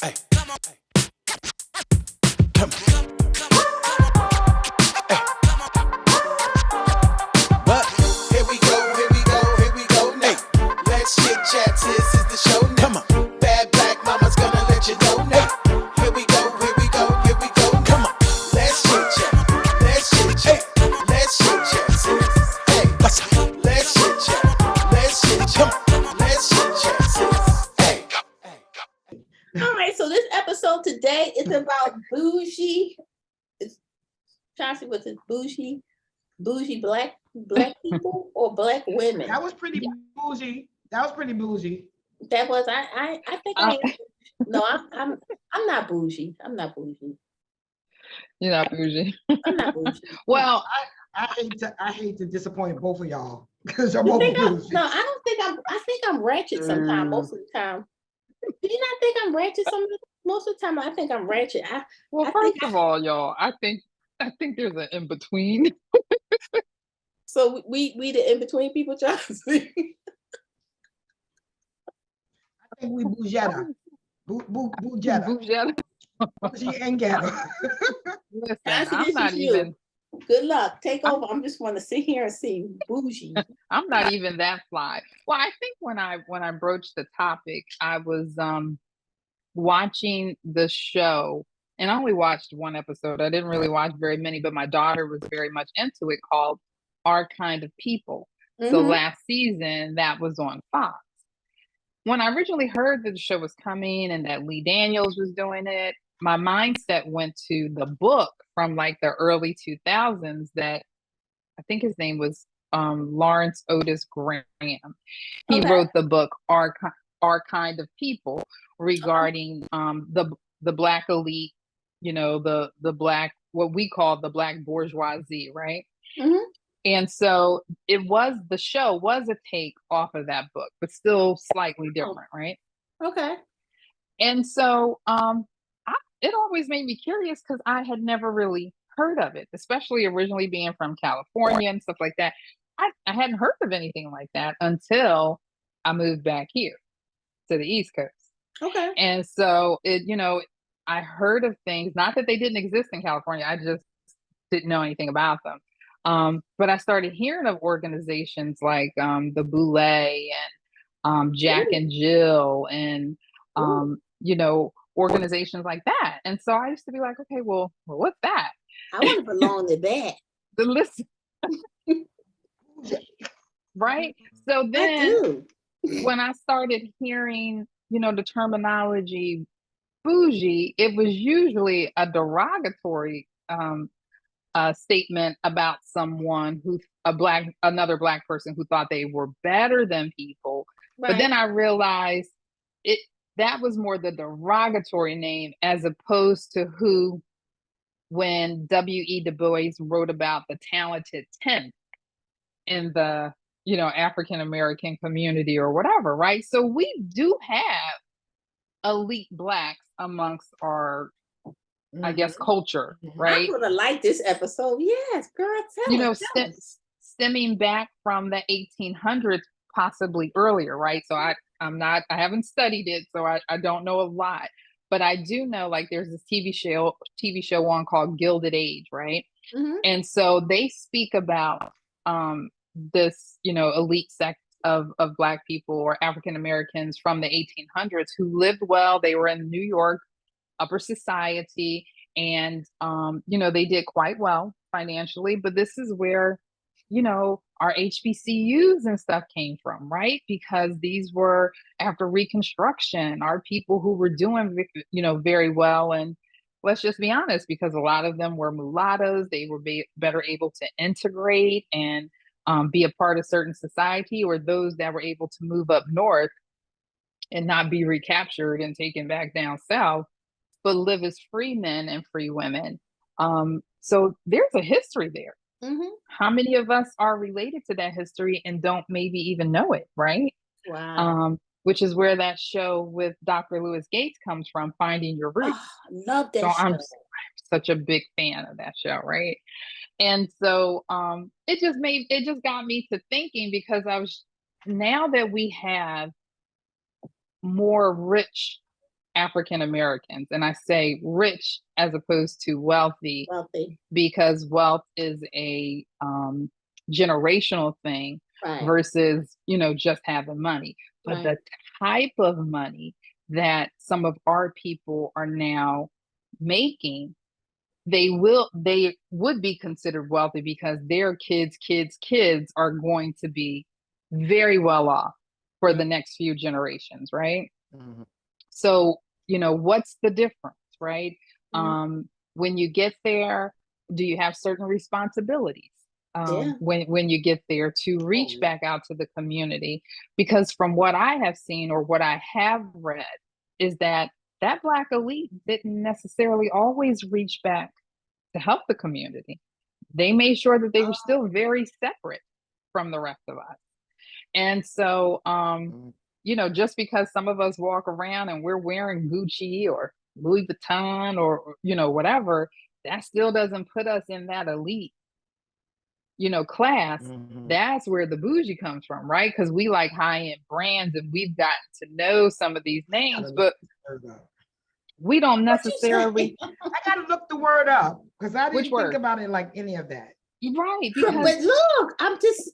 Hey, come on, come on. Hey, what? Here we go, here we go, here we go now. Hey. Let's chit chat, this is the show now. Come on. Bad black mama's gonna let you know now. Hey. Here we go, here we go, here we go. Come on. Let's chit chat, let's chit chat, hey. Let's chit chat, sis. Hey, what's up? Let's chit chat, let's chit chat, let's chit chat, sis. Hey. All right, so this episode today is about bougie. It's trying to see what's it, bougie black people or black women. That was pretty bougie. That was pretty bougie. That was I think I am. No, I'm not bougie. I'm not bougie. You're not bougie. I'm not bougie. Well, I hate to disappoint both of y'all because you're You both think bougie. no, I don't think I think I'm ratchet sometimes, most of the time. Do you not think I'm ratchet most of the time? I think I'm ratchet. First of all, y'all, I think there's an in between. So we the in between people, John. I think we bougetta. Bougetta. Bougie. Bougie and ghetto. Listen, Cassie, I'm this not is you. even. Good luck. Take over. I'm just want to sit here and see bougie. I'm not even that fly. Well, I think when I broached the topic, I was watching the show, and I only watched one episode. I didn't really watch very many, but my daughter was very much into it, called Our Kind of People. So last season that was on Fox. When I originally heard that the show was coming and that Lee Daniels was doing it, my mindset went to the book from like the early 2000s that I think his name was Lawrence Otis Graham. He wrote the book Our Kind of People, regarding the black elite, the black, what we call the black bourgeoisie, right? And so the show was a take off of that book, but still slightly different, right? Okay. And so it always made me curious because I had never really heard of it, especially originally being from California and stuff like that. I hadn't heard of anything like that until I moved back here to the East Coast. Okay. And so I heard of things, not that they didn't exist in California, I just didn't know anything about them. But I started hearing of organizations like the Boulay and Jack and Jill and organizations like that. And so I used to be like, okay, well what's that? I want to belong to that. The list. Right? So then when I started hearing, the terminology bougie, it was usually a derogatory statement about someone another black person who thought they were better than people. Right. But then I realized that was more the derogatory name, as opposed to when W.E. Du Bois wrote about the talented 10 in the African American community or whatever, right? So we do have elite blacks amongst our I guess culture, right? I would have liked this episode. Yes, girl, tell stemming back from the 1800s, possibly earlier, right? So I haven't studied it, so I don't know a lot, but I do know, like, there's this TV show on called Gilded Age, right? And so they speak about this, elite sect of black people or African Americans from the 1800s who lived well. They were in New York, upper society, and they did quite well financially. But this is where our HBCUs and stuff came from, right? Because these were, after Reconstruction, our people who were doing very well. And let's just be honest, because a lot of them were mulattoes, they were better able to integrate and be a part of certain society, or those that were able to move up north and not be recaptured and taken back down south, but live as free men and free women. So there's a history there. How many of us are related to that history and don't maybe even know it, right? Wow. Which is where that show with Dr. Lewis Gates comes from, Finding Your Roots. Oh, love that show. I'm such a big fan of that show, right? And so it just got me to thinking, because now that we have more rich African Americans. And I say rich as opposed to wealthy Wealthy, because wealth is a generational thing right, versus, just having money. But right, the type of money that some of our people are now making, they would be considered wealthy because their kids are going to be very well off for the next few generations, right? Mhm. So, what's the difference, right? Mhm. When you get there, do you have certain responsibilities? Yeah, When you get there to Oh, reach yeah. back out to the community, because from what I have seen or what I have read is that Black elite didn't necessarily always reach back to help the community. They made sure that they were still very separate from the rest of us. And so, Mhm. just because some of us walk around and we're wearing Gucci or Louis Vuitton or whatever, that still doesn't put us in that elite, class. Mhm. That's where the bougie comes from, right? Because we like high-end brands and we've gotten to know some of these I names, gotta look but this word up. we don't what you say? necessarily. I gotta look the word up because I Which didn't think word? about it like any of that. Right, because But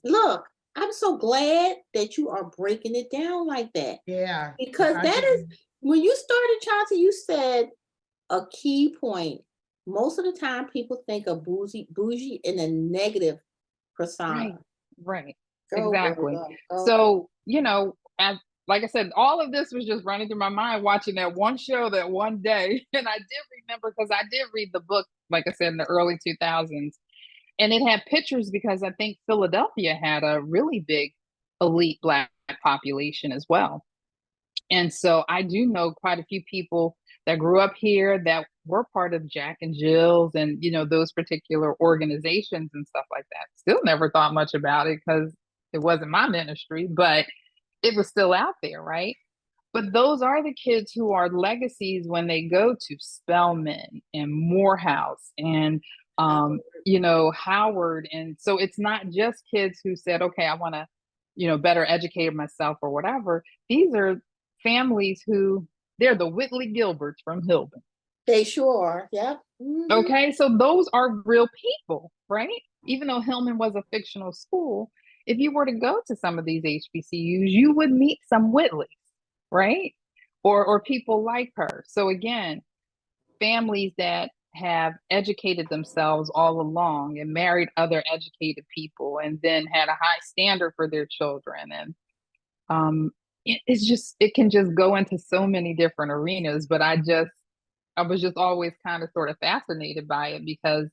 look, I'm so glad that you are breaking it down like that. Yeah, Because I that is, didn't. when you started, Chauncey, you said a key point. Most of the time people think of bougie in a negative right, persona. right, Go, girl, exactly. go. So, as like I said, all of this was just running through my mind watching that one show that one day. And I did remember because I did read the book, like I said, in the early 2000s. And it had pictures because I think Philadelphia had a really big elite Black population as well. And so I do know quite a few people that grew up here that were part of Jack and Jill's and, those particular organizations and stuff like that. Still never thought much about it because it wasn't my ministry, but it was still out there, right? But those are the kids who are legacies when they go to Spelman and Morehouse and Howard. And so it's not just kids who said, okay, I want to, better educate myself or whatever. These are families who they're the Whitley Gilberts from Hilton. They sure are. Yep. Mhm. Okay, so those are real people, right? Even though Hillman was a fictional school, if you were to go to some of these HBCUs, you would meet some Whitleys, right? Or people like her. So again, families that have educated themselves all along and married other educated people and then had a high standard for their children. And it can just go into so many different arenas. But I was just always kind of sort of fascinated by it because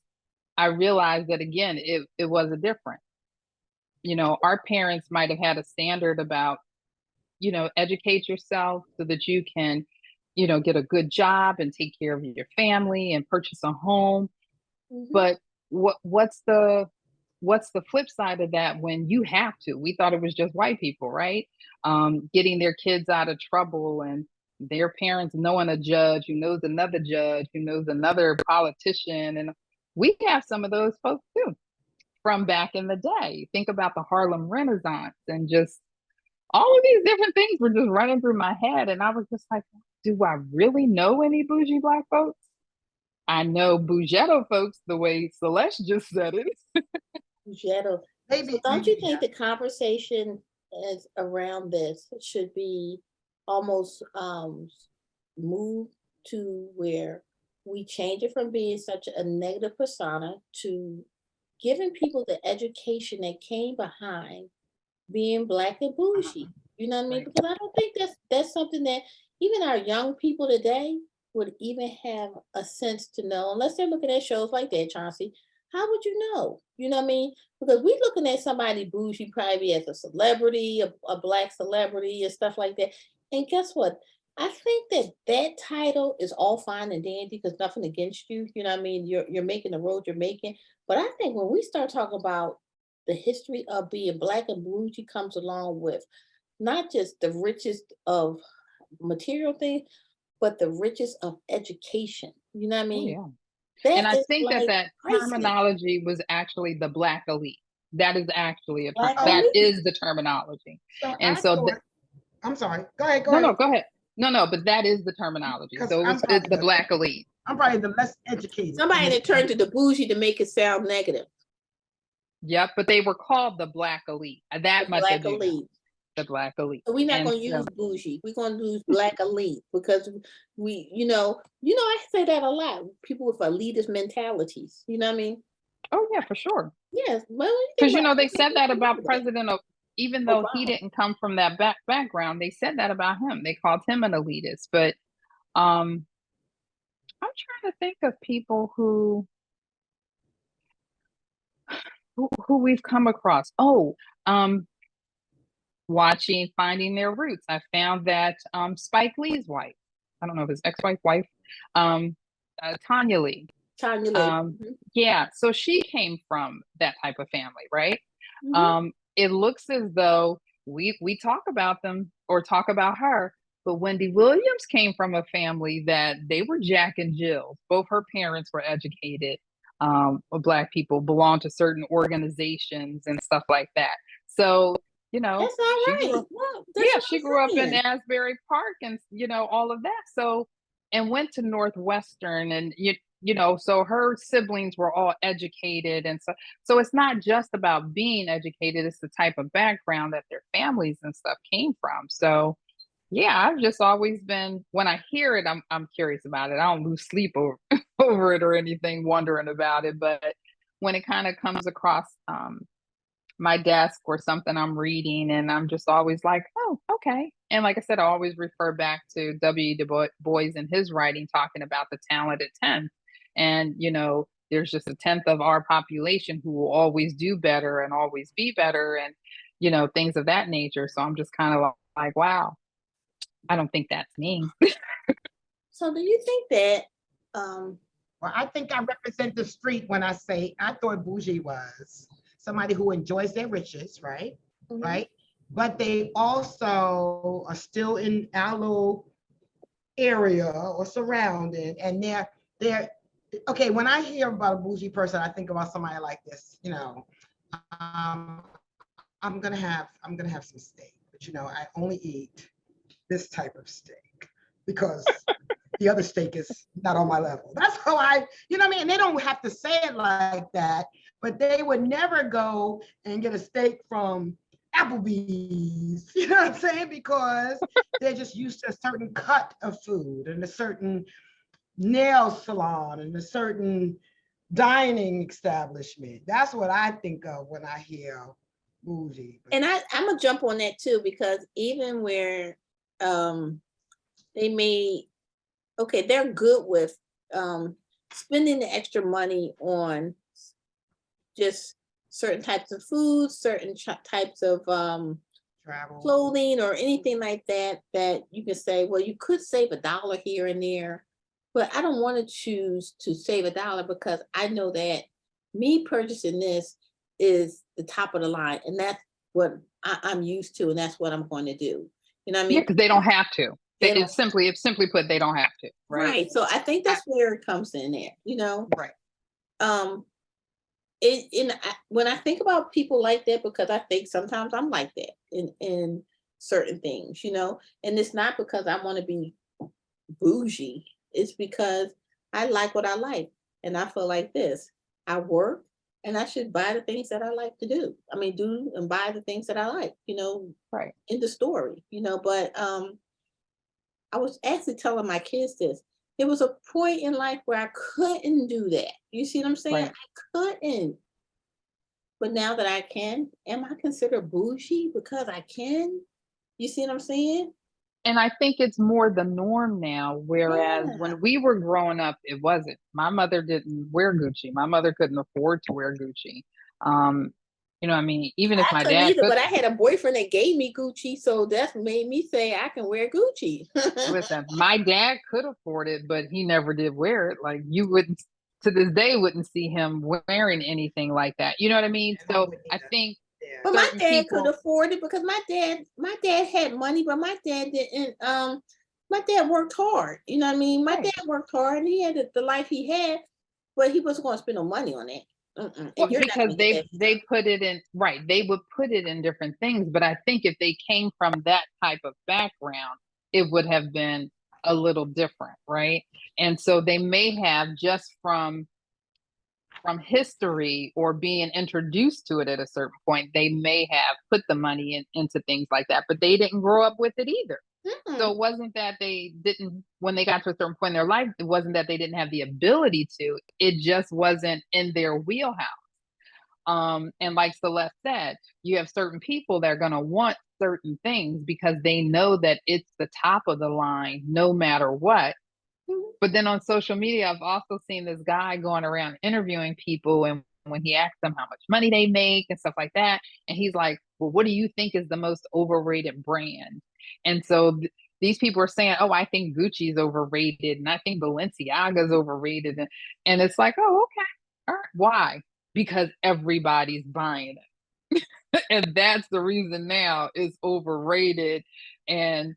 I realized that again, it was a different. Our parents might have had a standard about, educate yourself so that you can, get a good job and take care of your family and purchase a home. Mhm. But what's the flip side of that when you have to? We thought it was just white people, right? Getting their kids out of trouble and their parents knowing a judge who knows another judge who knows another politician. And we have some of those folks too from back in the day. Think about the Harlem Renaissance and just all of these different things were just running through my head. And I was just like, do I really know any bougie Black folks? I know Bougetto folks the way Celeste just said it. Shadow. So don't you Maybe, think yeah. the conversation is around this should be almost moved to where we change it from being such a negative persona to giving people the education that came behind being Black and bougie. You know what I mean? Right. Because I don't think that's something that even our young people today would even have a sense to know, unless they're looking at shows like that, Chauncey. How would you know? You know what I mean? Because we looking at somebody bougie probably as a celebrity, a Black celebrity, and stuff like that. And guess what? I think that title is all fine and dandy because nothing against you. You know what I mean? You're making the road you're making. But I think when we start talking about the history of being Black and bougie comes along with not just the richest of material things, but the richest of education. You know what I Oh mean? yeah. And That I is think that like that priceless. terminology was actually the Black elite. That is actually a term. Black Oh, That elite. is the terminology. so And I so, thought, I'm sorry. Go ahead, go no, no, ahead. go ahead. No, but that is the terminology. 'Cause So I'm it's the Black elite. I'm probably the less educated. Somebody that turned to the bougie to make it sound negative. Yep, but they were called the Black elite. That The much I Black do know. elite. The Black elite. So we're not And gonna so, use bougie. We're gonna use Black elite because I say that a lot. People with elitist mentalities. You know what I mean? oh yeah, for sure. Yes. Well, Because they said that about President even though he Obama. didn't come from that background, they said that about him. They called him an elitist. But um I'm trying to think of people who we've come across. Oh, watching Finding Their Roots. I found that Spike Lee's wife, I don't know if his wife, um, Tanya Lee. Tanya Lee. Yeah, so she came from that type of family, right? Mhm. It looks as though we talk about them or talk about her, but Wendy Williams came from a family that they were Jack and Jill. Both her parents were educated. Black people belonged to certain organizations and stuff like that. So, That's all she right. grew up, Well, that's what she I'm grew up in saying. Asbury Park and all of that. So, and went to Northwestern, and so her siblings were all educated, and so it's not just about being educated, it's the type of background that their families and stuff came from. So yeah, I've just always been, when I hear it, I'm curious about it. I don't lose sleep over over it or anything, wondering about it. But when it kind of comes across my desk or something I'm reading, and I'm just always like, oh, okay. And like I said, I always refer back to W. Du Bois and his writing, talking about the talented 10th. And, there's just a 10th of our population who will always do better and always be better, and, things of that nature. So I'm just kind of like, wow, I don't think that's me. So do you think that Well, I think I represent the street when I say I thought bougie was somebody who enjoys their riches, right? Mhm. Right. But they also are still in our little area or surrounded, and they're okay. When I hear about a bougie person, I think about somebody like this. Um, I'm gonna have some steak, but I only eat this type of steak because the other steak is not on my level. That's how what I mean? And they don't have to say it like that, but they would never go and get a steak from Applebee's, you know what I'm saying? Because they're just used to a certain cut of food and a certain nail salon and a certain dining establishment. That's what I think of when I hear bougie. and I'm gonna jump on that too, because even where they may they're good with spending the extra money on just certain types of food, certain types of Travel. clothing or anything like that, that you can say, well, you could save $1 here and there, but I don't want to choose to save $1 because I know that me purchasing this is the top of the line, and that's what I'm used to, and that's what I'm going to do. You know what I Yeah, mean? because they don't have to. They don't. It's simply put, they don't have to, right? Right. So I think that's where it comes in there, Right. When I think about people like that, because I think sometimes I'm like that in certain things, and it's not because I want to be bougie. It's because I like what I like, and I feel like this. I work, and I should buy the things that I like to do. I mean, do and buy the things that I like, Right. in the story, But I was actually telling my kids this. There was a point in life where I couldn't do that. You see what I'm saying? Right. I couldn't. But now that I can, am I considered bougie because I can? You see what I'm saying? And I think it's more the norm now, whereas Yeah. when we were growing up, it wasn't. My mother didn't wear Gucci. My mother couldn't afford to wear Gucci. I mean, even if I my couldn't dad either, could, but I had a boyfriend that gave me Gucci, so that's made me say I can wear Gucci. listen, my dad could afford it, but he never did wear it. Like, you wouldn't, to this day, wouldn't see him wearing anything like that. You know what I mean? I So wouldn't I either. think Yeah. But my certain dad could people, afford it because my dad had money, but my dad didn't. My dad worked hard. You know what I mean? My right. dad worked hard, and he had the life he had, but he wasn't going to spend no money on that. Well, And you're not because going to get they that. put it in, right, they would put it in different things, but I think if they came from that type of background, it would have been a little different, right? And so they may have, just from history or being introduced to it at a certain point, they may have put the money into things like that, but they didn't grow up with it either. So it wasn't that they didn't, when they got to a certain point in their life, it wasn't that they didn't have the ability to, it just wasn't in their wheelhouse. And like Celeste said, you have certain people that are going to want certain things because they know that it's the top of the line no matter what. But then on social media, I've also seen this guy going around interviewing people, and when he asks them how much money they make and stuff like that, and he's like, well, what do you think is the most overrated brand? And so these people are saying, oh, I think Gucci's overrated, and I think Balenciaga's overrated. And it's like, oh, okay. All right. Why? Because everybody's buying it. And that's the reason now it's overrated. And,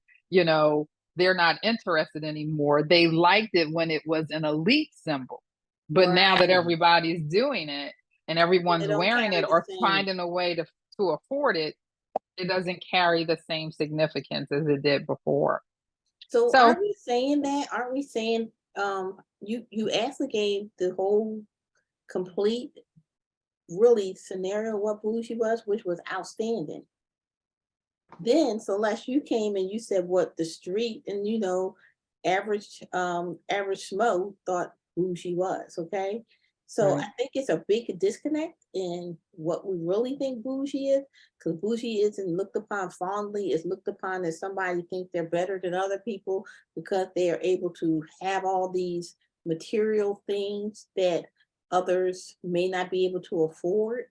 they're not interested anymore. They liked it when it was an elite symbol. But now that everybody's doing it and everyone's wearing it or finding a way to afford it, it doesn't carry the same significance as it did before. So aren't we saying that? Aren't we saying you actually gave the whole complete really scenario what bougie was, which was outstanding. Then Celeste, you came and you said what the street and average Schmo thought bougie was, okay? So I think it's a big disconnect in what we really think bougie is, because bougie isn't looked upon fondly, it's looked upon as somebody think they're better than other people because they are able to have all these material things that others may not be able to afford,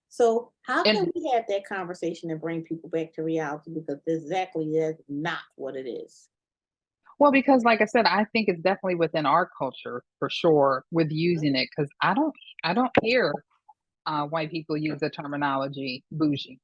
So how can we have that conversation and bring people back to reality? Because exactly that's not what it is. Well, because like I said, I think it's definitely within our culture for sure with using it, because I don't hear white people use the terminology bougie.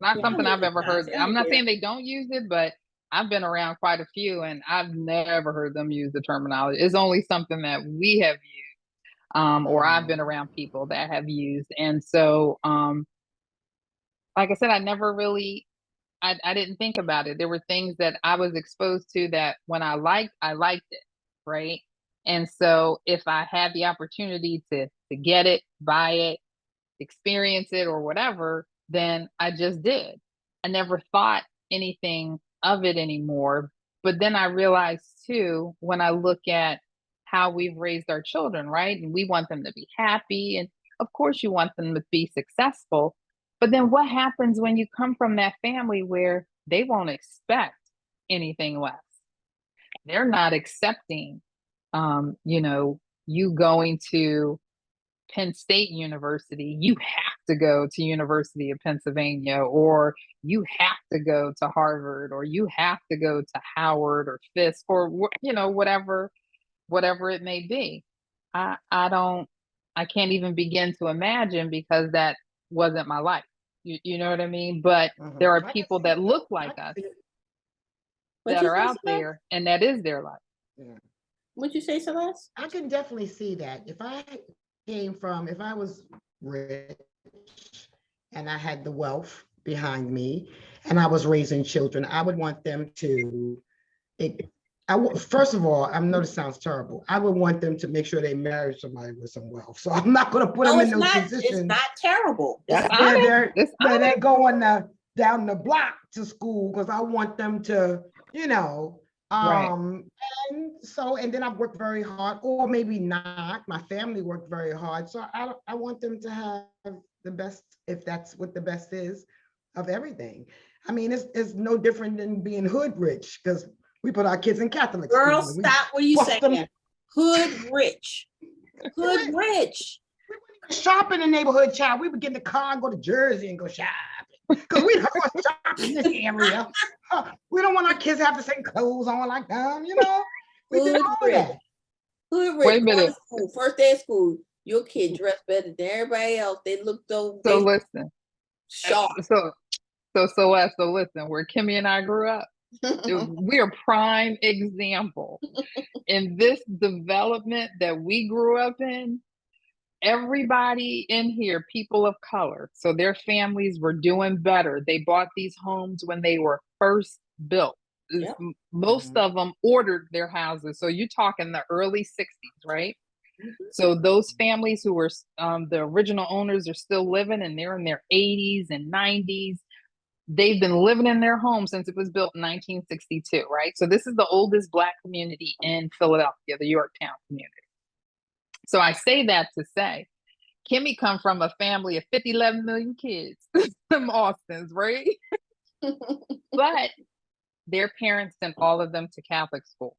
Not something I've ever heard. I'm not saying they don't use it, but I've been around quite a few and I've never heard them use the terminology. It's only something that we have used, or I've been around people that have used. And so, like I said, I never really, I didn't think about it. There were things that I was exposed to that when I liked it, right? And so if I had the opportunity to get it, buy it, experience it or whatever, then I just did. I never thought anything of it anymore. But then I realized too, when I look at how we've raised our children, right? And we want them to be happy. And of course you want them to be successful. But then what happens when you come from that family where they won't expect anything less? They're not accepting, you going to Penn State University, you have to go to University of Pennsylvania, or you have to go to Harvard, or you have to go to Howard or Fisk, or whatever it may be. I can't even begin to imagine, because that wasn't my life. You know what I mean? But there are people that look like us that are out there, and that is their life. Yeah. What'd you say, Celeste? I can definitely see that. If I was rich and I had the wealth behind me and I was raising children, I would want them to, first of all, I know this sounds terrible. I would want them to make sure they marry somebody with some wealth. So I'm not going to put them in those positions. It's not terrible. They're going down the block to school because I want them to, Right. And then I've worked very hard, or maybe not. My family worked very hard. So I want them to have the best, if that's what the best is, of everything. I mean, it's no different than being hood rich, because we put our kids in Catholic school. Girl, stop what you saying. Hood rich. Hood rich. We wouldn't even shop in the neighborhood, child. We would get in the car and go to Jersey and go shopping. Because we don't want to shop in this area. We don't want our kids to have the same clothes on like them, We did all that. Hood rich. Wait a minute. First day of school, your kid dressed better than everybody else. They looked so listen. Sharp. So listen, where Kimmy and I grew up, we are prime example. In this development that we grew up in, everybody in here, people of color, so their families were doing better. They bought these homes when they were first built. Yep. Most Mhm. of them ordered their houses. So you're talking the early 60s, right? Mhm. So those families who were the original owners are still living and they're in their 80s and 90s. They've been living in their home since it was built in 1962, right? So this is the oldest Black community in Philadelphia, the Yorktown community. So I say that to say, Kimmy come from a family of 50, 11 million kids, some Austins, right? But their parents sent all of them to Catholic school.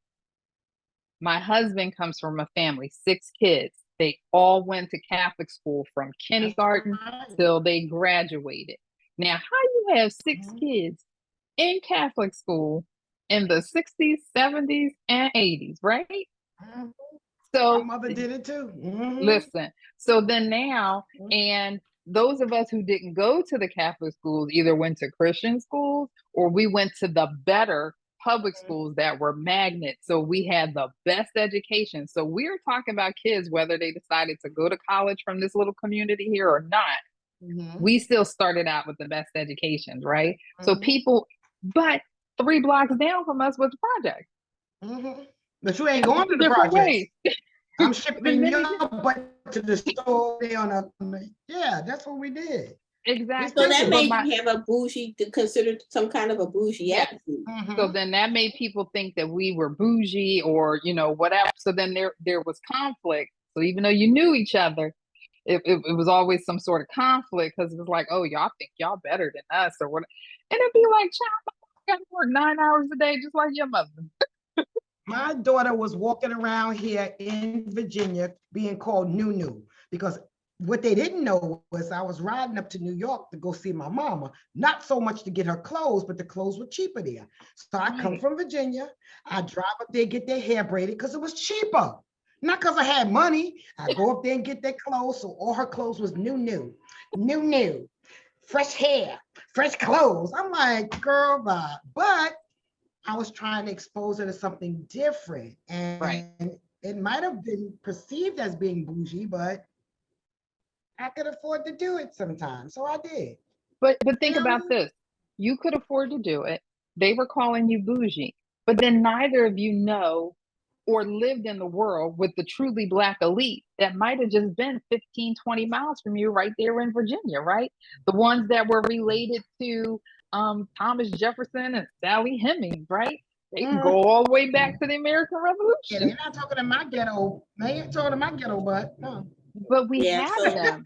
My husband comes from a family, 6 kids. They all went to Catholic school from That's kindergarten right. till they graduated. Now, how you have 6 Mhm. kids in Catholic school in the 60s, 70s, and 80s, right? Mhm. My So mother did it too. Mhm. listen, so then now, and those of us who didn't go to the Catholic schools either went to Christian schools or we went to the better public schools that were magnets. So we had the best education. So we're talking about kids, whether they decided to go to college from this little community here or not, Mhm. we still started out with the best educations, right? So Mhm. people, but 3 blocks down from us was the project. Mhm. But you ain't going to the Different projects. ways. I'm In shipping many your butt to the store. Yeah, that's what we did. We So still exactly. that do. But made my you have a bougie, to consider some kind of a bougie yes. attitude. So Mhm. then that made people think that we were bougie or, whatever. So then there was conflict. So even though you knew each other, it was always some sort of conflict because it was like, oh, y'all think y'all better than us or what. And it'd be like, child, I got to work 9 hours a day just like your mother. My daughter was walking around here in Virginia being called Nunu because what they didn't know was I was riding up to New York to go see my mama, not so much to get her clothes, but the clothes were cheaper there. So I come Right. from Virginia, I drive up there, get their hair braided because it was cheaper. Not because I had money. I go up there and get their clothes. So all her clothes was new, fresh hair, fresh clothes. I'm like, girl, bye. But I was trying to expose her to something different. Right. And it might have been perceived as being bougie, but I could afford to do it sometimes. So I did. But You think know what I about mean? this. You could afford to do it. They were calling you bougie, but then neither of you know or lived in the world with the truly Black elite that might have just been 15, 20 miles from you right there in Virginia, right? The ones that were related to Thomas Jefferson and Sally Hemings, right? They can Mm. go all the way back to the American Yeah, Revolution, they're not talking to my ghetto. They ain't talking to my ghetto, but no. but we Yeah, have so them.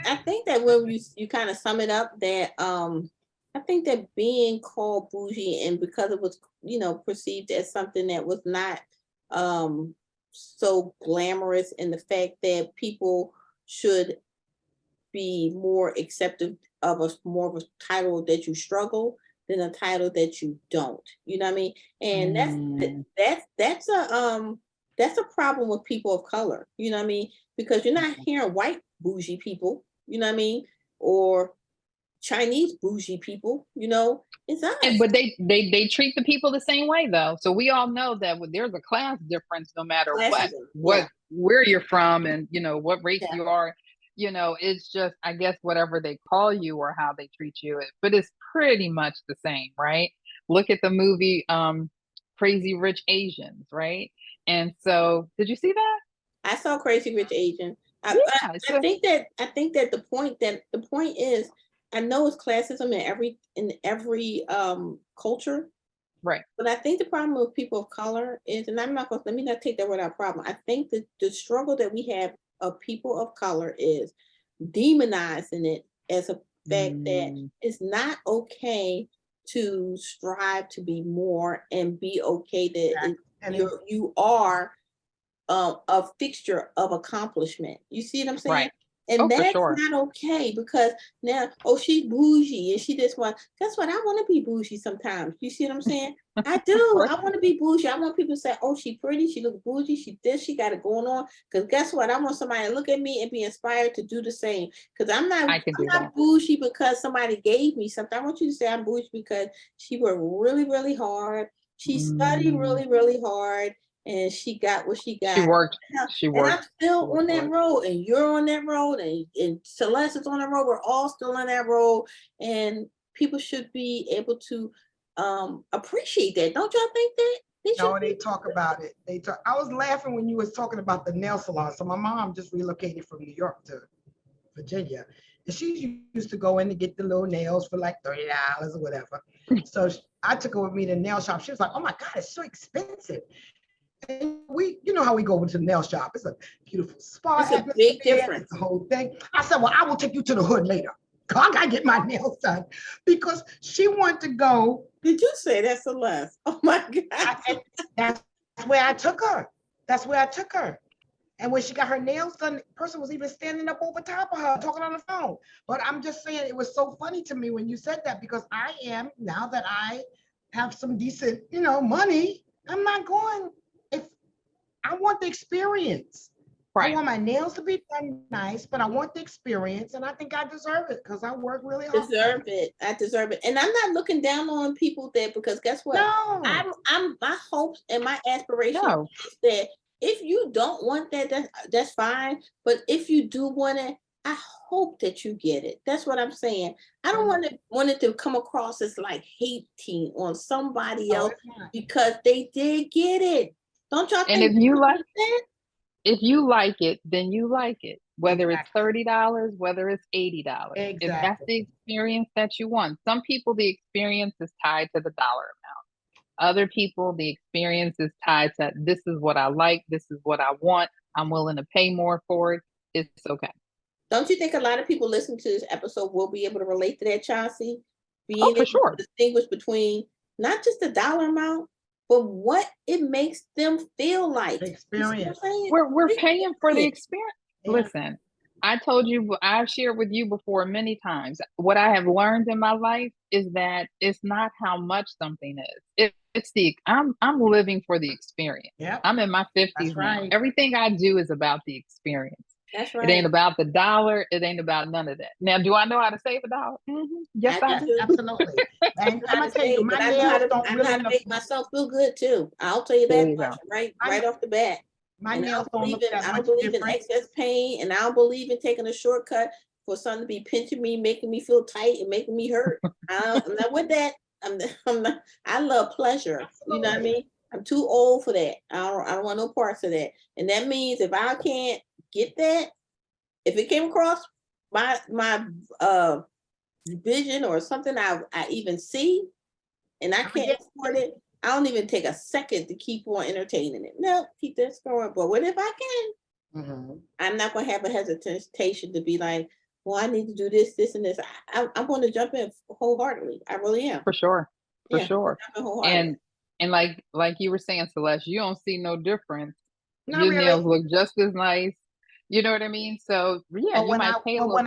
I think that when you kind of sum it up, that I think that being called bougie, and because it was perceived as something that was not so glamorous, in the fact that people should be more accepted of a more of a title that you struggle than a title that you don't. You know what I mean? And Mm, that's a problem with people of color. You know what I mean? Because you're not hearing white bougie people. You know what I mean? Or Chinese bougie people. It's And us. but they treat the people the same way though. So we all know that there's a class difference no matter what Classism. Yeah. what where you're from and what race Yeah. you are. It's just I guess whatever they call you or how they treat you. But it's pretty much the same, right? Look at the movie Crazy Rich Asians, right? And so did you see that? I saw Crazy Rich Asian. Yeah. I think that the point is, I know it's classism in every culture, Right. but I think the problem with people of color is, and I'm not going to let me not take that word out problem. I think that the struggle that we have of people of color is demonizing it as a fact that Mm, it's not okay to strive to be more and be okay that And you are a fixture of accomplishment. You see what I'm saying? right. And Oh, for that's sure. not okay, because now, oh, she's bougie and she just want. Guess what? I want to be bougie sometimes. You see what I'm saying? I do. Right. I want to be bougie. I want people to say, "Oh, she pretty. She look bougie. She this. She got it going on." Because guess what? I want somebody to look at me and be inspired to do the same. Because I'm not. I can I'm do that. not bougie because somebody gave me something. I want you to say I'm bougie because she worked really, really hard. She studied Mm, really, really hard, and she got what she she got. worked. Yeah, She and I'm worked. She still worked on that hard. road, and you're on that road, and Celeste is on that road. We're all still on that road, and people should be able to appreciate that. Don't y'all think that? No, they talk about it. I was laughing when you was talking about the nail salon. So my mom just relocated from New York to Virginia. And she used to go in to get the little nails for like $30 or whatever. So I took her with me to the nail shop. She was like, oh my God, it's so expensive. And you know how we go into the nail shop. It's a beautiful spa. It's a big difference. It's the whole thing. I said, well, I will take you to the hood later. I gotta get my nails done because she wanted to go. Did you say that, Celeste? Oh my God. That's where I took her. That's where I took her. And when she got her nails done, the person was even standing up over top of her, talking on the phone. But I'm just saying, it was so funny to me when you said that, because now that I have some decent, money, I'm not going. If I want the experience. Right. I want my nails to be done nice, but I want the experience, and I think I deserve it because I work really hard. I deserve it, and I'm not looking down on people that, because guess what? No. I'm my hopes and my aspiration is that if you don't want that, that's fine. But if you do want it, I hope that you get it. That's what I'm saying. I don't want it to come across as like hating on somebody else because they did get it. Don't y'all think? And if you like it, then you like it. Whether it's $30, whether it's $80. Exactly. If that's the experience that you want. Some people, the experience is tied to the dollar amount. Other people, the experience is tied to, this is what I like, this is what I want, I'm willing to pay more for it. It's okay. Don't you think a lot of people listening to this episode will be able to relate to that, Chauncey? Being able to distinguish between not just the dollar amount, but what it makes them feel like. The experience. We're paying for the experience. Yeah. Listen, I told you, I've shared with you before many times, what I have learned in my life is that it's not how much something is. It's I'm living for the experience. Yep. I'm in my 50s That's now. right. Everything I do is about the experience. That's right. It ain't about the dollar. It ain't about none of that. Now, do I know how to save a dollar? Mm-hmm. Yes, I do. Absolutely. And I'm gonna tell you, I know how to make myself feel good too. I'll tell you that much right off the bat. My nails don't look that much different. I don't believe in excess pain, and I don't believe in taking a shortcut for something to be pinching me, making me feel tight, and making me hurt. I'm not with that. I'm not. I love pleasure. Absolutely. You know what I mean? I'm too old for that. I don't want no parts of that. And that means if I can't get that, if it came across my vision or something I even see, and I can't afford it, I don't even take a second to keep on entertaining it. No, keep this going. But what if I can? I'm not going to have a hesitation to be like, well, I need to do this, this, and this. I'm going to jump in wholeheartedly. I really am. For sure. For sure. And like you were saying, Celeste, you don't see no difference. Your nails look just as nice. You know what I mean? So yeah, but when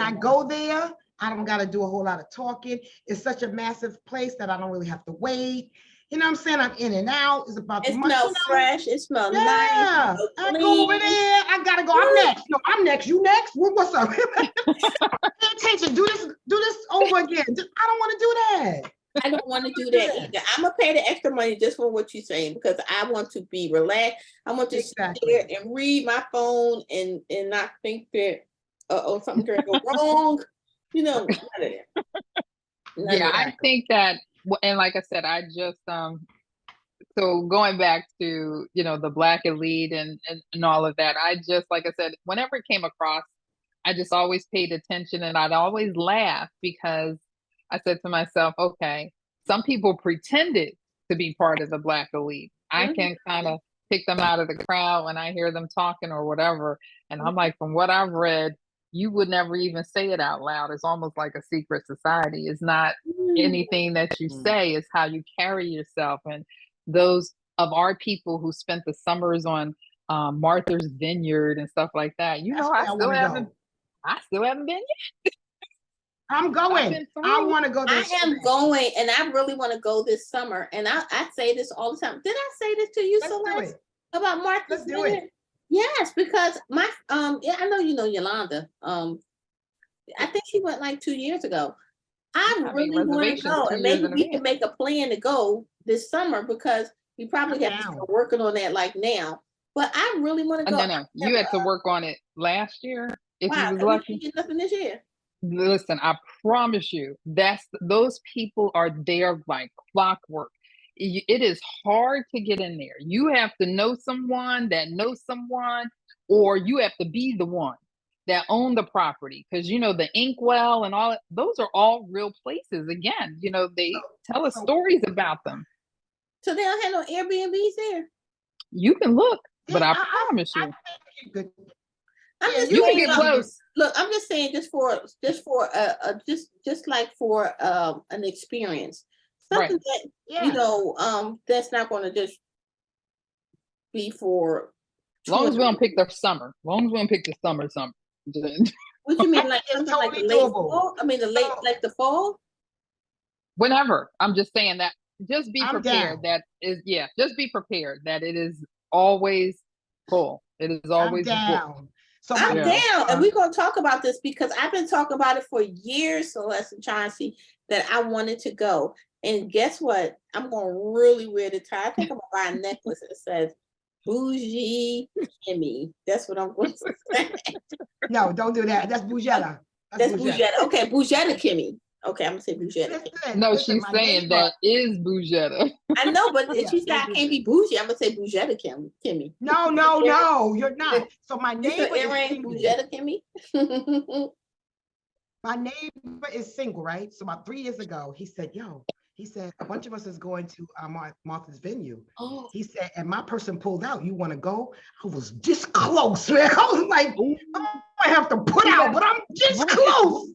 I go there, I don't got to do a whole lot of talking. It's such a massive place that I don't really have to wait. You know what I'm saying? I'm in and out. It's about the money. It smells fresh. It smells nice. I go over there. I gotta go. I'm next. No, I'm next. You next? What's up? Pay attention. Do this over again. I don't want to do that. I don't want to do that either. I'm gonna pay the extra money just for what you're saying because I want to be relaxed. I want to sit there and read my phone and not think that something can go wrong. You know, none of that. Yeah, I think that, and like I said, I just so going back to the Black elite and all of that, I just, like I said, whenever it came across, I just always paid attention, and I'd always laugh because I said to myself, okay, some people pretended to be part of the Black elite. I can kind of pick them out of the crowd when I hear them talking or whatever. And I'm like, from what I've read, you would never even say it out loud. It's almost like a secret society. It's not anything that you say, it's how you carry yourself. And those of our people who spent the summers on Martha's Vineyard and stuff like that, I still haven't been yet. I'm going. I want to go this summer. I am going, and I really want to go this summer. And I say this all the time. Did I say this to you, Celeste, about Martha's Vineyard? Yes, because my I know you know Yolanda. I think she went like 2 years ago. I really want to go, and maybe we can make a plan to go this summer because we probably have to start working on that like now. But I really want to go. No, you had to work on it last year if you was lucky. Get nothing this year. Listen, I promise you, those people are there like clockwork. It is hard to get in there. You have to know someone that knows someone, or you have to be the one that own the property. Because the inkwell and all those are all real places. Again, they tell us So- stories about them. So they don't have no Airbnbs there. You can look, but Yeah, I promise I you, think you could. I'm Yeah, just you can saying, get look, close. look, I'm just saying, just like for an experience, Right. something that Yeah. that's not going to just be for. As long 2 or as we don't 3 pick the summer. As long as we don't pick the summer. What you mean, I like think it's something like the totally late doable. fall? I mean, the late, So- like the fall. Whenever. I'm just saying that just be I'm prepared down. just be prepared that it is always full. It is I'm always booked. down. So I'm Yeah. down, and we're going to talk about this because I've been talking about it for years, Celeste and Chauncey, that I wanted to go. And guess what? I'm going to really wear the tie. I think I'm going to buy a necklace that says Bougie Kimmy. That's what I'm going to say. No, don't do that. That's Bougetta. That's Bougetta. Okay, Bougetta Kimmy. Okay, I'm going to say Bougetta Kimmy. Listen, No, listen, she's my saying neighbor- that is Bouggetta. I know, but if Yeah, she said don't I do can't that. be bougie, I'm going to say Bougetta Kimmy. No, you're not. So my You said neighbor is earring single. Bougetta Kimmy? My neighbor is single, right? So about 3 years ago, he said, a bunch of us is going to Martha's venue. Oh, He said, and my person pulled out. You want to go? I was this close, man. I was like, I might have to put out, but I'm this close.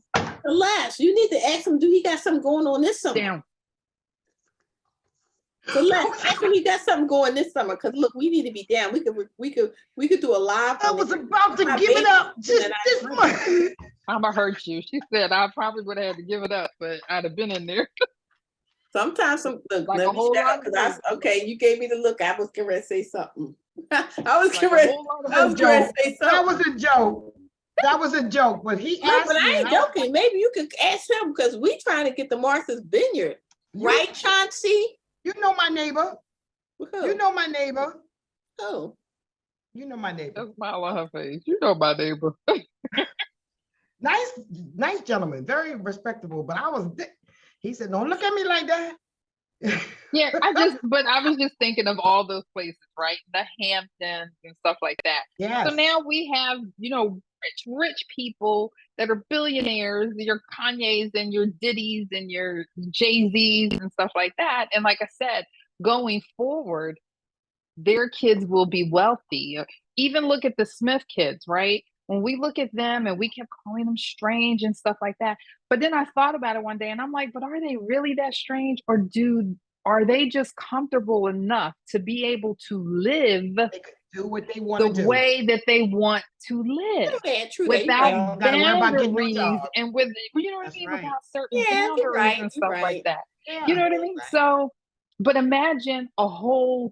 Celeste, you need to ask him, do he got something going on this summer? Down. Celeste, ask him he got something going this summer, because look, we need to be down. We could do a live. I on was it. about to My give it baby up just and I- this month. I'm gonna hurt you. She said I probably would have had to give it up, but I'd have been in there. Sometimes look, Like let a me whole shut lot up, of 'cause okay, you gave me the look. I was getting ready to say something. I was Like getting a ready whole lot of That was to say That something. was a joke. That was a joke, but he Look, asked but I me. ain't and I was joking. Maybe you could ask him, because we trying to get to Martha's Vineyard. You- Right, Chauncey? You know my neighbor. Who? You know my neighbor. Who? You know my neighbor. a smile on her face. You know my neighbor. Nice gentleman, very respectable. But he said, don't look at me like that. Yeah, but I was just thinking of all those places, right? The Hamptons and stuff like that. Yes. So now we have, rich people that are billionaires, your Kanye's and your Diddy's and your Jay-Z's and stuff like that. And like I said, going forward, their kids will be wealthy. Even look at the Smith kids, right? When we look at them and we kept calling them strange and stuff like that. But then I thought about it one day and I'm like, but are they really that strange? Or are they just comfortable enough to be able to live They could do what they want to the do. way that they want to live True that, you're They right. don't gotta worry about getting no boundaries job. and with, you know what I That's mean, right. without certain Yeah, you're boundaries right, and you're stuff like right. that. Yeah. You know what I mean? Right. So, but imagine a whole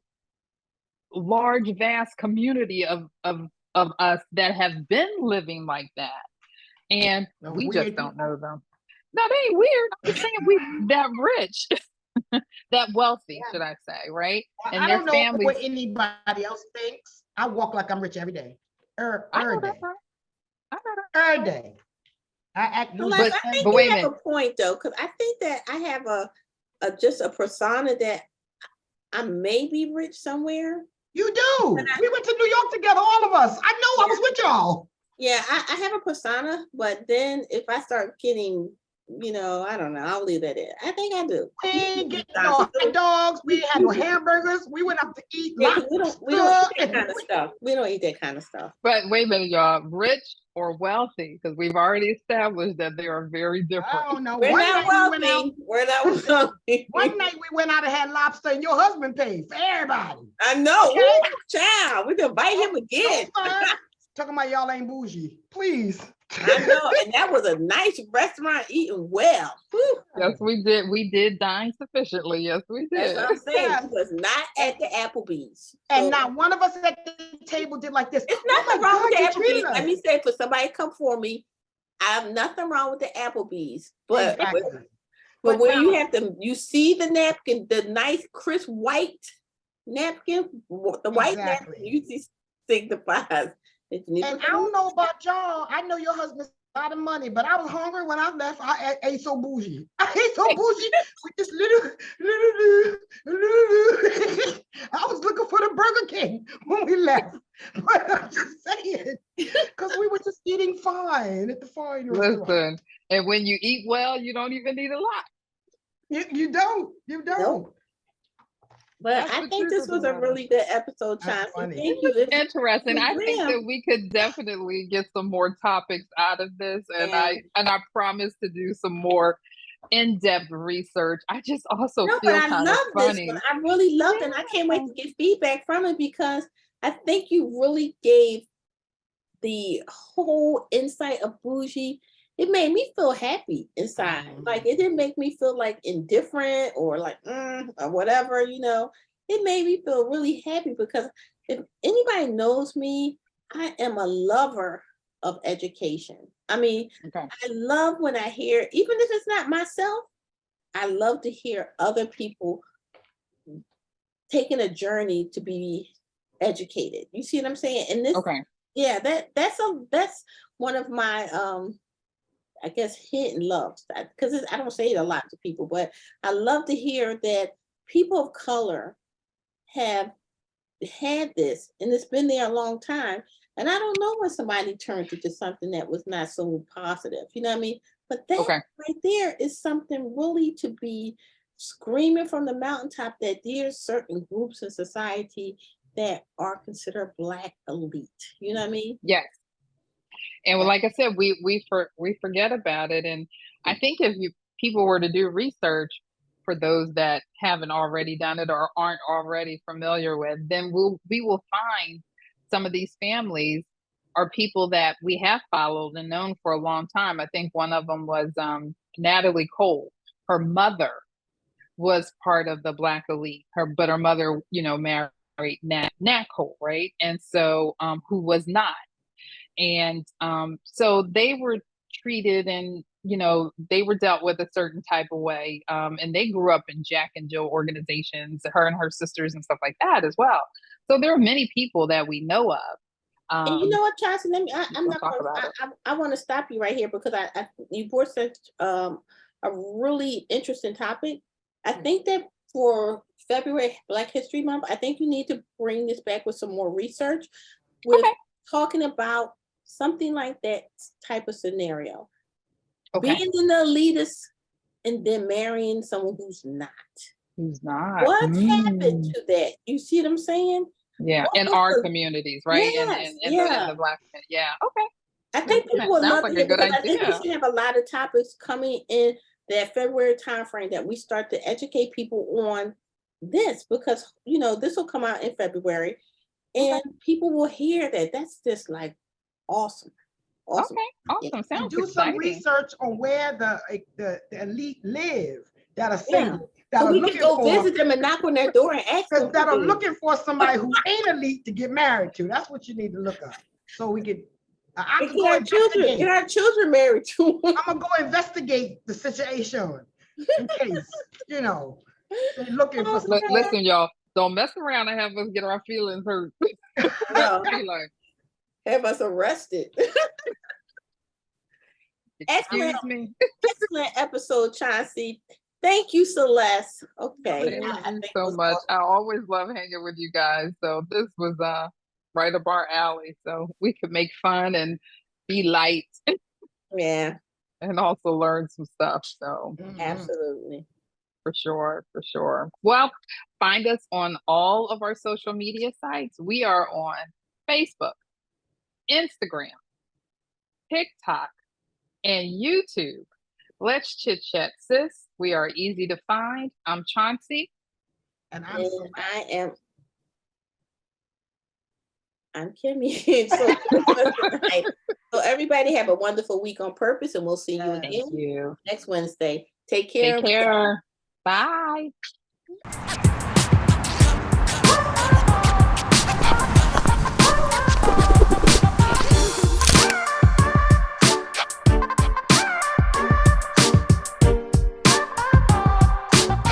large, vast community of us that have been living like that, and Those we weird just don't people. know them. No, they ain't weird. I'm just saying we that rich, that wealthy, should I say, right? And I their don't know families. what anybody else thinks. I walk like I'm rich every day. I know Every that's day. right. I know that. Every day. I act Celeste, bougie I think but you wait a have a minute. point though, because I think that I have a just a persona that I may be rich somewhere. You do. We went to New York together, all of us. I know I was with y'all. Yeah, I have a persona, but then if I start getting, I don't know, I'll leave that in. I think I do. We ain't getting no hot dogs. We ain't had no hamburgers. We went out to eat. Yeah, 'cause we don't eat that lobster. kind of stuff. We don't eat that kind of stuff. But wait a minute, y'all. Rich or wealthy? Because we've already established that they are very I different. don't know. We're One not night we went out. wealthy. We're not wealthy. One night we went out and had lobster, and your husband paid for everybody. I know. Okay. Ooh, child, we can invite him again. So fine. Talking about y'all ain't bougie. Please. I know, and that was a nice restaurant eating well. Whew. Yes, we did. We did dine sufficiently. Yes, we That's did. what I'm saying. Yes. He was not at the Applebee's. And So, not one of us at the table did like this. it's Oh nothing my wrong with God, the you treated Applebee's. us. Let me say, for somebody to come for me, I have nothing wrong with the Applebee's. But Exactly. but But when now- you see the napkin, the nice crisp white napkin, the white napkin Exactly. usually signifies that you need And to I don't know about y'all. I know your husband lot of money, but I was hungry when I left. I ate so bougie. I ate so bougie with this little. I was looking for the Burger King when we left. But I'm just saying, because we were just eating fine at the fine restaurant. Listen, and when you eat well, you don't even need a lot. You don't. Nope. But That's I the think truth this of the was a matter. really good episode, That's Chauncey. funny. Thank you. It's- Interesting. I think Yeah. that we could definitely get some more topics out of this, and Yeah. I promise to do some more in-depth research. I just also No, feel but I kind of love this funny. one. I really loved it. And I can't wait to get feedback from it because I think you really gave the whole insight of Bougie. It made me feel happy inside. Like it didn't make me feel like indifferent or like or whatever, you know. It made me feel really happy because if anybody knows me, I am a lover of education. I mean, Okay. I love when I hear, even if it's not myself, I love to hear other people taking a journey to be educated. You see what I'm saying? And this, Okay. yeah, that's one of my I guess hidden loves, because I don't say it a lot to people, but I love to hear that people of color have had this and it's been there a long time. And I don't know when somebody turned it to something that was not so positive, you know what I mean? But that Okay. right there is something really to be screaming from the mountaintop that there's certain groups in society that are considered Black elite. You know what I mean? Yes. And like I said, we forget about it. And I think if people were to do research for those that haven't already done it or aren't already familiar with, then we will find some of these families are people that we have followed and known for a long time. I think one of them was Natalie Cole. Her mother was part of the Black elite. But her mother, married Nat Cole, right? And so who was not. And so they were treated and, they were dealt with a certain type of way. And they grew up in Jack and Jill organizations, her and her sisters and stuff like that as well. So there are many people that we know of. And you know what, Chauncey? Let me. I'm we'll not talk gonna. about it. I want to stop you right here because you brought such a really interesting topic. I think that for February Black History Month, I think you need to bring this back with some more research, with Okay. talking about something like that type of scenario. Okay. Being an elitist and then marrying someone who's not. Who's not? What happened to that? You see what I'm saying? Yeah, What in was our the- communities, right? Yes, In the Black, yeah. Okay. I think people would Sounds love like to a hear good because I think we idea. should have a lot of topics coming in that February timeframe that we start to educate people on this because this will come out in February and people will hear that. That's just like awesome. Awesome. Okay. Awesome. Yeah. Sounds And do exciting. some research on where the elite live that are Yeah. single, that So are we can looking go for, visit them and knock on their door and ask them. that are looking for somebody who ain't elite to get married to. That's what you need to look up. So we can, I could go investigate. Get our children married to. I'm gonna go investigate the situation in case, they're looking for somebody. Listen, y'all, don't mess around and have us get our feelings hurt. No. Be like, Have us arrested. excuse me. Excellent episode, Chauncey. Thank you, Celeste. Okay. Thank I you think so it was much. awesome. I always love hanging with you guys. So this was right up our alley. So we could make fun and be light Yeah, and also learn some stuff. So absolutely. for sure. Well, find us on all of our social media sites. We are on Facebook, Instagram, TikTok, and YouTube. Let's chit chat, sis. We are easy to find. I'm Chauncey. And I'm Kimmy. So everybody have a wonderful week on purpose, and we'll see you Yes. again Thank you. next Wednesday. Take care. Take care. Bye.